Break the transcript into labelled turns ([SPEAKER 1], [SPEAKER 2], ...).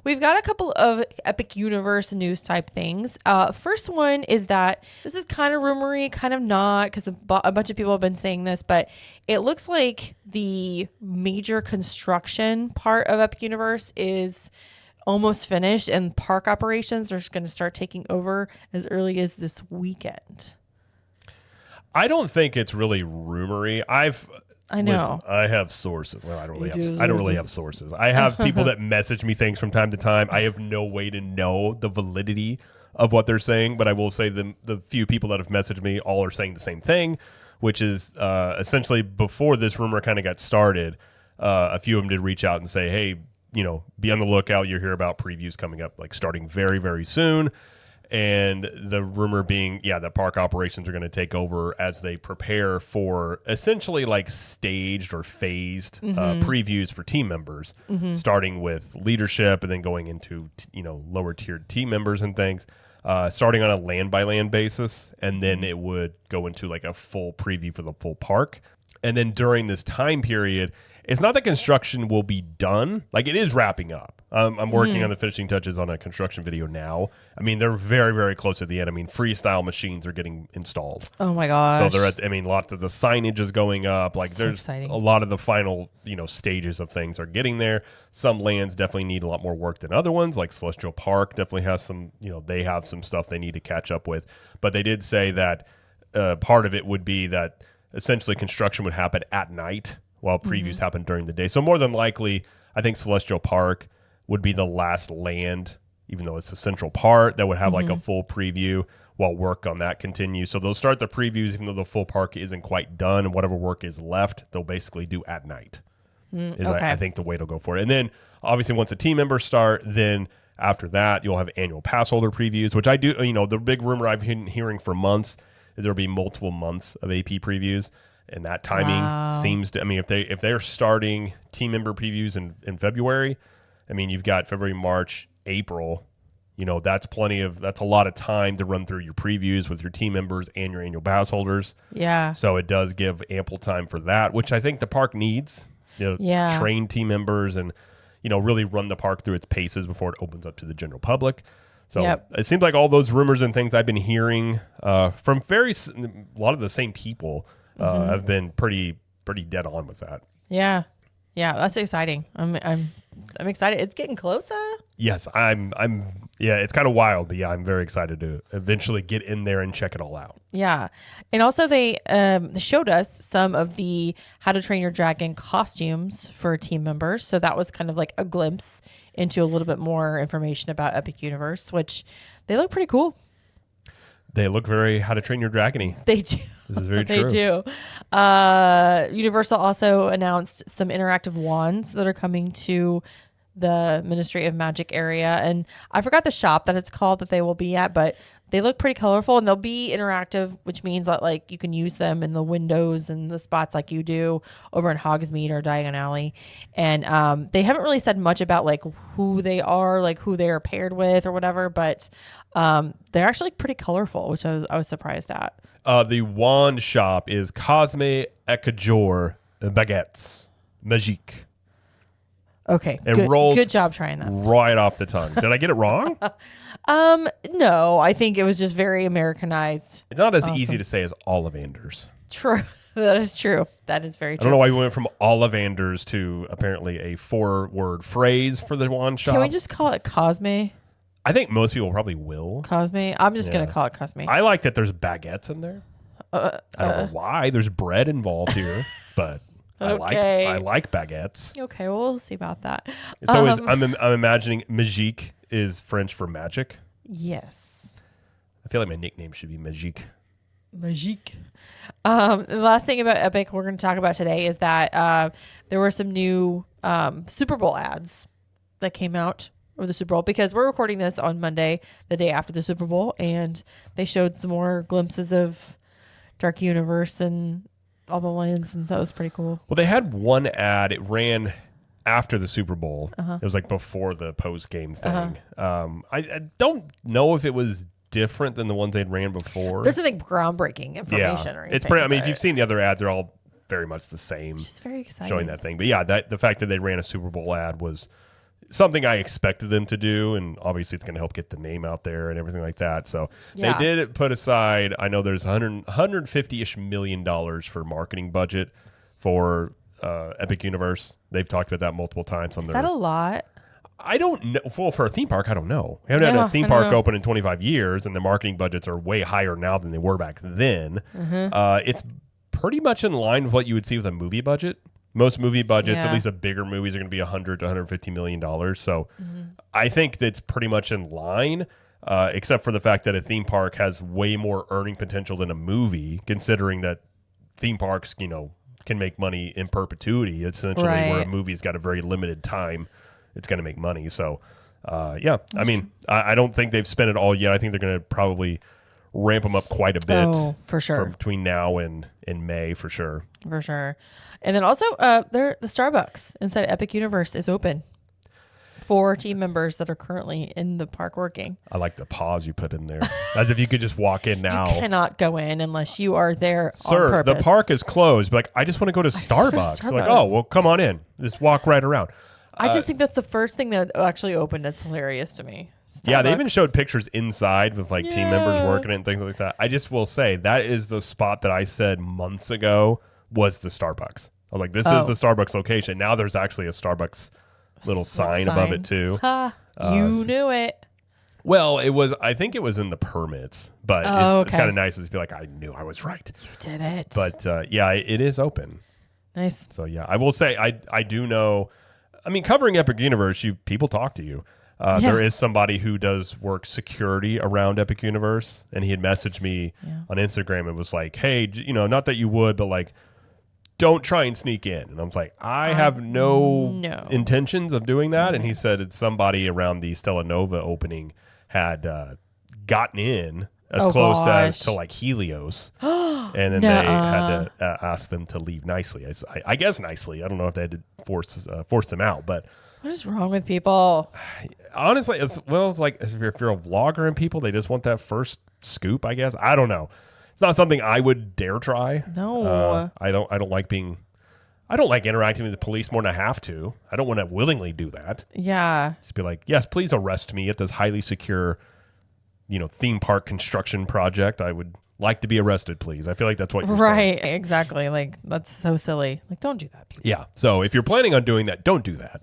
[SPEAKER 1] We've got a couple of Epic Universe news type things. First one is that this is kind of rumory, kind of not, because a bunch of people have been saying this, but it looks like the major construction part of Epic Universe is almost finished, and park operations are going to start taking over as early as this weekend.
[SPEAKER 2] I don't think it's really rumory.
[SPEAKER 1] I know.
[SPEAKER 2] Listen, I have sources. Well, I don't really have sources. I have people that message me things from time to time. I have no way to know the validity of what they're saying, but I will say the few people that have messaged me all are saying the same thing, which is essentially before this rumor kind of got started, a few of them did reach out and say, hey, be on the lookout. You'll hear about previews coming up, like starting very, very soon. And the rumor being, that park operations are going to take over as they prepare for essentially like staged or phased previews for team members, starting with leadership and then going into, lower tiered team members and things, starting on a land by land basis. And then it would go into like a full preview for the full park. And then during this time period, it's not that construction will be done. Like, it is wrapping up. I'm working on the finishing touches on a construction video now. I mean, they're very, very close to the end. I mean, freestyle machines are getting installed.
[SPEAKER 1] Oh my gosh.
[SPEAKER 2] So lots of the signage is going up. Like,
[SPEAKER 1] so
[SPEAKER 2] there's
[SPEAKER 1] exciting.
[SPEAKER 2] A lot of the final, stages of things are getting there. Some lands definitely need a lot more work than other ones. Like Celestial Park definitely has some, they have some stuff they need to catch up with. But they did say that part of it would be that essentially construction would happen at night while previews happen during the day. So more than likely, I think Celestial Park would be the last land, even though it's a central part, that would have like a full preview while work on that continues. So they'll start the previews even though the full park isn't quite done, and whatever work is left, they'll basically do at night. I think the way to go for it. And then obviously once the team members start, then after that, you'll have annual pass holder previews, which I do, the big rumor I've been hearing for months is there'll be multiple months of AP previews. And that timing seems to, if they're starting team member previews in February, you've got February, March, April, that's a lot of time to run through your previews with your team members and your annual pass holders.
[SPEAKER 1] Yeah.
[SPEAKER 2] So it does give ample time for that, which I think the park needs, train team members and, really run the park through its paces before it opens up to the general public. So It seems like all those rumors and things I've been hearing from a lot of the same people have been pretty dead on with that.
[SPEAKER 1] Yeah, that's exciting. I'm excited. It's getting closer.
[SPEAKER 2] Yes, I'm. Yeah, it's kind of wild, but I'm very excited to eventually get in there and check it all out.
[SPEAKER 1] Yeah, and also they showed us some of the How to Train Your Dragon costumes for team members. So that was kind of like a glimpse into a little bit more information about Epic Universe, which they look pretty cool.
[SPEAKER 2] They look very How to Train Your Dragon-y.
[SPEAKER 1] They do.
[SPEAKER 2] This is very true.
[SPEAKER 1] They do. Universal also announced some interactive wands that are coming to the Ministry of Magic area. And I forgot the shop that it's called that they will be at, but they look pretty colorful and they'll be interactive, which means that like you can use them in the windows and the spots like you do over in Hogsmeade or Diagon Alley. And they haven't really said much about like who they are, like who they are paired with or whatever, but they're actually pretty colorful, which I was surprised at.
[SPEAKER 2] The wand shop is Cosme Ecajor Baguettes Magique.
[SPEAKER 1] Okay, good job trying that.
[SPEAKER 2] Right off the tongue. Did I get it wrong?
[SPEAKER 1] No, I think it was just very Americanized.
[SPEAKER 2] It's not as easy to say as Ollivanders.
[SPEAKER 1] True. That is true. That is very true.
[SPEAKER 2] I don't know why we went from Ollivanders to apparently a 4-word phrase for the wand shop.
[SPEAKER 1] Can we just call it Cosme?
[SPEAKER 2] I think most people probably will.
[SPEAKER 1] Cosme? I'm just going to call it Cosme.
[SPEAKER 2] I like that there's baguettes in there. I don't know why. There's bread involved here, but
[SPEAKER 1] okay.
[SPEAKER 2] I like baguettes.
[SPEAKER 1] Okay, well, we'll see about that.
[SPEAKER 2] It's always, I'm imagining Magique is French for magic.
[SPEAKER 1] Yes.
[SPEAKER 2] I feel like my nickname should be Magique.
[SPEAKER 1] Magique. The last thing about Epic we're going to talk about today is that there were some new Super Bowl ads that came out over the Super Bowl, because we're recording this on Monday, the day after the Super Bowl, and they showed some more glimpses of Dark Universe and all the lands, and that was pretty cool.
[SPEAKER 2] Well, they had one ad. It ran after the Super Bowl. It was like before the post-game thing. I don't know if it was different than the ones they'd ran before.
[SPEAKER 1] There's nothing groundbreaking information or anything.
[SPEAKER 2] It's pretty. I mean, if you've seen the other ads, they're all very much the same.
[SPEAKER 1] It's just very exciting.
[SPEAKER 2] Showing that thing. But yeah, the fact that they ran a Super Bowl ad was something I expected them to do, and obviously it's going to help get the name out there and everything like that. So
[SPEAKER 1] Yeah.
[SPEAKER 2] they did put aside, I know there's 150-ish million dollars for marketing budget for Epic Universe. They've talked about that multiple times on
[SPEAKER 1] Is
[SPEAKER 2] their.
[SPEAKER 1] that a lot?
[SPEAKER 2] I don't know. Well, for a theme park, I don't know. We haven't had
[SPEAKER 1] Yeah,
[SPEAKER 2] a theme
[SPEAKER 1] I don't
[SPEAKER 2] park
[SPEAKER 1] know.
[SPEAKER 2] open in 25 years, and the marketing budgets are way higher now than they were back then. It's pretty much in line with what you would see with a movie budget. Most movie budgets, at
[SPEAKER 1] Yeah.
[SPEAKER 2] least the bigger movies, are going to be 100 to 150 million dollars. So I think that's pretty much in line, except for the fact that a theme park has way more earning potential than a movie, considering that theme parks, can make money in perpetuity. Essentially, where a
[SPEAKER 1] Right.
[SPEAKER 2] movie's got a very limited time, it's going to make money. So, yeah, I mean, I don't think they've spent it all yet. I think they're going to probably ramp them up quite a bit
[SPEAKER 1] Oh, for sure.
[SPEAKER 2] between now and in May for sure.
[SPEAKER 1] For sure. And then also, the Starbucks inside Epic Universe is open for team members that are currently in the park working.
[SPEAKER 2] I like the pause you put in there, as if you could just walk in now.
[SPEAKER 1] You cannot go in unless you are there on
[SPEAKER 2] Sir,
[SPEAKER 1] purpose.
[SPEAKER 2] the park is closed. But like, I just want to go to
[SPEAKER 1] just wanna go to
[SPEAKER 2] Starbucks. Like,
[SPEAKER 1] Starbucks.
[SPEAKER 2] oh, well, come on in. Just walk right around.
[SPEAKER 1] I just think that's the first thing that actually opened. That's hilarious to me.
[SPEAKER 2] Yeah, they even
[SPEAKER 1] Starbucks.
[SPEAKER 2] showed pictures inside with like team members
[SPEAKER 1] Yeah.
[SPEAKER 2] working it and things like that. I just will say that is the spot that I said months ago was the Starbucks. I was like, this is the Starbucks location. Now there's actually a Starbucks little sign above it too.
[SPEAKER 1] Ha, you knew it.
[SPEAKER 2] Well, I think it was in the permits, but
[SPEAKER 1] Oh,
[SPEAKER 2] it's
[SPEAKER 1] okay.
[SPEAKER 2] kind of nice to be like, I knew I was right.
[SPEAKER 1] You did it.
[SPEAKER 2] But yeah, it is open.
[SPEAKER 1] nice.
[SPEAKER 2] So yeah, I will say I do know. I mean, covering Epic Universe, people talk to you.
[SPEAKER 1] Yeah.
[SPEAKER 2] There is somebody who does work security around Epic Universe, and he had messaged me on Instagram and was like, "Hey, not that you would, but like, don't try and sneak in." And I was like, "I have no intentions of doing that." And he said it's somebody around the Stella Nova opening had gotten in as close as
[SPEAKER 1] gosh.
[SPEAKER 2] to like Helios. And then they had to ask them to leave nicely. I guess nicely. I don't know if they had to force them out, but
[SPEAKER 1] What is wrong with people?
[SPEAKER 2] honestly, it's like if you're a vlogger and people, they just want that first scoop. I guess I don't know. It's not something I would dare try.
[SPEAKER 1] No.
[SPEAKER 2] I don't like interacting with the police more than I have to. I don't want to willingly do that.
[SPEAKER 1] Yeah.
[SPEAKER 2] Just be like, yes, please arrest me at this highly secure, theme park construction project. I would like to be arrested, please. I feel like that's what you're saying.
[SPEAKER 1] Right. Exactly. Like, that's so silly. Like, don't do that, people.
[SPEAKER 2] Yeah. So if you're planning on doing that, don't do that.